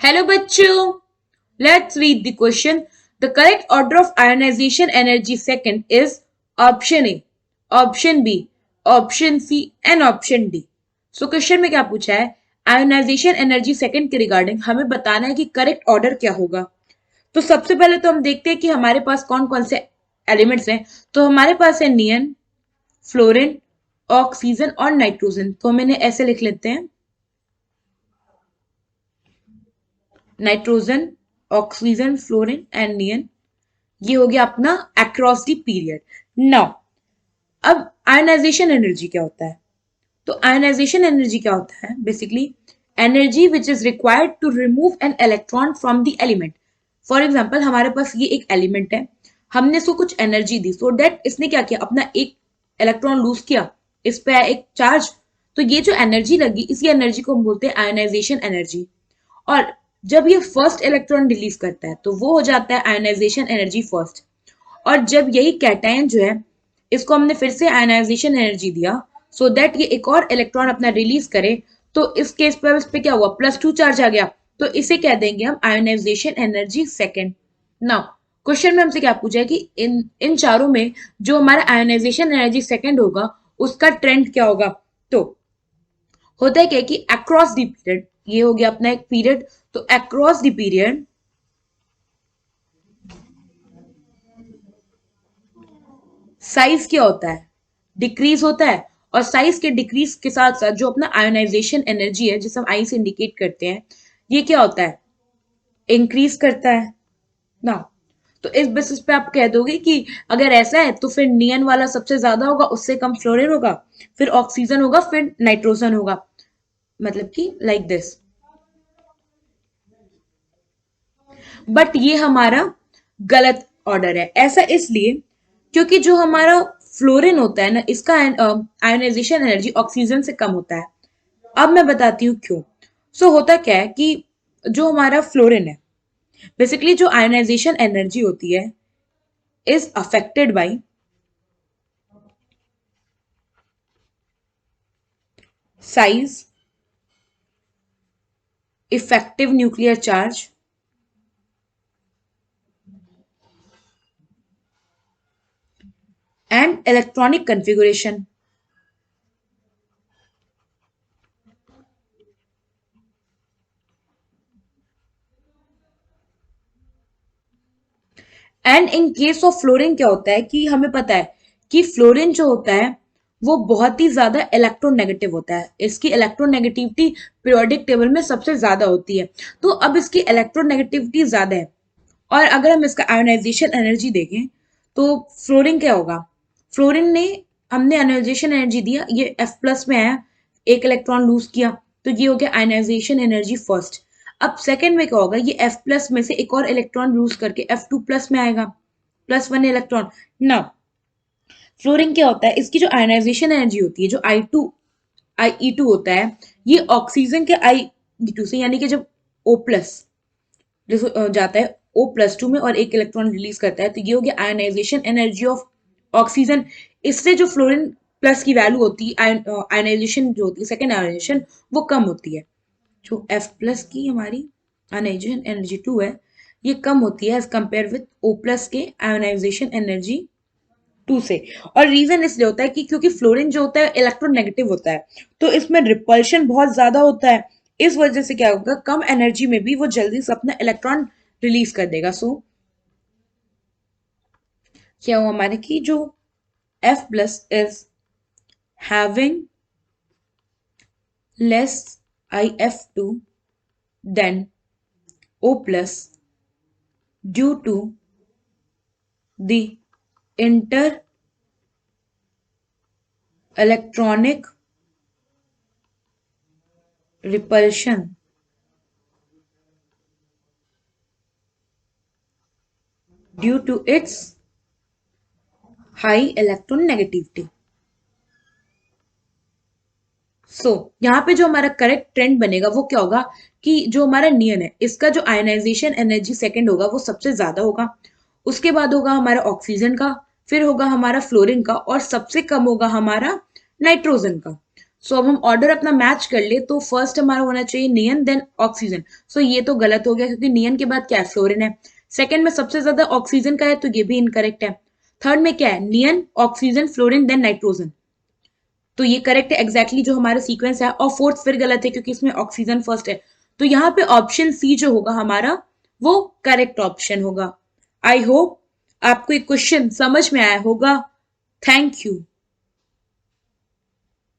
Hello bachcho, let's read the question. The correct order of ionization energy second is option A, option B, option C and option D. So question में क्या पूछा है, ionisation energy second के regarding हमें बताना है कि correct order क्या होगा। तो सबसे पहले तो हम देखते हैं कि हमारे पास कौन कौन से एलिमेंट्स हैं। तो हमारे पास है नियन, फ्लोरीन, ऑक्सीजन और नाइट्रोजन। तो हम इन्हें ऐसे लिख लेते हैं, nitrogen, oxygen, fluorine and neon. ये हो गया अपना अक्रॉस द पीरियड। नाउ अब आयनाइजेशन एनर्जी क्या होता है। तो आयनाइजेशन एनर्जी क्या होता है, basically energy which is required to remove an electron from the element. For example हमारे पास ये एक एलिमेंट है, हमने इसको कुछ एनर्जी दी, सो दैट इसने क्या किया, अपना एक इलेक्ट्रॉन लूज किया, इस पे एक चार्ज। तो ये जो एनर्जी लगी, इसी एनर्जी को हम बोलते हैं आयनाइजेशन एनर्जी। और जब ये फर्स्ट इलेक्ट्रॉन रिलीज करता है तो वो हो जाता है आयनाइजेशन एनर्जी फर्स्ट। और जब यही कैटायन जो है, इसको हमने फिर से आयनाइजेशन एनर्जी दिया सो दैट ये एक और इलेक्ट्रॉन अपना रिलीज करे, तो इस केस पर इस पे क्या हुआ, +2 चार्ज आ गया, तो इसे कह देंगे हम ionisation energy second. Now question में हमसे क्या पूछा है कि इन इन चारों में जो हमारा आयनाइजेशन एनर्जी सेकेंड होगा उसका ट्रेंड क्या होगा। तो होता है क्या कि अक्रॉस द पीरियड, ये हो गया अपना एक पीरियड, तो अक्रॉस द पीरियड साइज क्या होता है, डिक्रीज होता है। और साइज के डिक्रीज के साथ साथ जो अपना आयोनाइजेशन एनर्जी है, जिसे हम आई से इंडिकेट करते हैं, ये क्या होता है, इंक्रीज करता है ना। तो इस बेसिस पे आप कह दोगे कि अगर ऐसा है तो फिर नियन वाला सबसे ज्यादा होगा, उससे कम फ्लोरीन होगा, फिर ऑक्सीजन होगा, फिर नाइट्रोजन होगा, मतलब कि लाइक दिस। बट ये हमारा गलत ऑर्डर है। ऐसा इसलिए क्योंकि जो हमारा फ्लोरीन होता है ना, इसका आयोनाइजेशन एनर्जी ऑक्सीजन से कम होता है। अब मैं बताती हूँ क्यों। होता क्या है कि जो हमारा फ्लोरीन है, बेसिकली जो आयोनाइजेशन एनर्जी होती है is affected by size, effective nuclear charge and electronic configuration. And in case of fluorine क्या होता है कि हमें पता है कि फ्लोरीन जो होता है वो बहुत ही ज्यादा इलेक्ट्रोनेगेटिव होता है, इसकी इलेक्ट्रोनेगेटिविटी पीरियोडिक टेबल में सबसे ज्यादा होती है। तो अब इसकी इलेक्ट्रोनेगेटिविटी ज्यादा है, और अगर हम इसका आयोनाइजेशन एनर्जी देखें तो फ्लोरीन क्या होगा, फ्लोरीन ने, हमने आयोनाइजेशन एनर्जी दिया, ये F+ में आया, एक इलेक्ट्रॉन लूज किया, तो ये हो गया आयोनाइजेशन एनर्जी फर्स्ट। अब सेकंड में क्या होगा, ये F+ में से एक और इलेक्ट्रॉन लूज करके F2+ में आएगा, +1 इलेक्ट्रॉन ना। फ्लोरीन क्या होता है, इसकी जो आयोनाइजेशन एनर्जी होती है, जो IE2 होता है, ये ऑक्सीजन के IE2 से, यानी कि जब O+ जाता है O+2 में और एक इलेक्ट्रॉन रिलीज करता है, तो ये हो गया आयोनाइजेशन एनर्जी ऑफ ऑक्सीजन। इससे जो फ्लोरीन प्लस की वैल्यू होती है, आयोनाइजेशन जो होती है, सेकेंड आयोनाइजेशन, वो कम होती है। जो F+ की हमारी आयोनाइजेशन एनर्जी 2 है, ये कम होती है एज कंपेयर विद O+ के आयोनाइजेशन एनर्जी 2 से। और रीजन इसलिए होता है कि क्योंकि फ्लोरीन जो होता है इलेक्ट्रोनेगेटिव होता है, तो इसमें रिपल्शन बहुत ज्यादा होता है। इस वजह से क्या होगा, कम एनर्जी में भी वो जल्दी से अपना इलेक्ट्रॉन रिलीज कर देगा। क्या हुआ हमारे कि जो F+ is having less IF2 then O+ due to the inter electronic repulsion due to its high electronegativity। यहाँ पे जो हमारा करेक्ट ट्रेंड बनेगा वो क्या होगा कि जो हमारा नियन है, इसका जो आयनाइजेशन एनर्जी सेकंड होगा वो सबसे ज्यादा होगा, उसके बाद होगा हमारा ऑक्सीजन का, फिर होगा हमारा फ्लोरीन का, और सबसे कम होगा हमारा नाइट्रोजन का। सो अब हम ऑर्डर अपना मैच कर ले तो फर्स्ट हमारा होना चाहिए नियन देन ऑक्सीजन। सो ये तो गलत हो गया क्योंकि नियन के बाद क्या है, फ्लोरीन है। सेकंड में सबसे ज्यादा ऑक्सीजन का है तो ये भी इनकरेक्ट है। थर्ड में क्या है, नियन ऑक्सीजन फ्लोरीन देन नाइट्रोजन, तो ये करेक्ट है एग्जैक्टली जो हमारा सीक्वेंस है। और फोर्थ फिर गलत है क्योंकि इसमें ऑक्सीजन फर्स्ट है। तो यहाँ पे ऑप्शन सी जो होगा हमारा वो करेक्ट ऑप्शन होगा। आई होप आपको ये क्वेश्चन समझ में आया होगा। Thank you.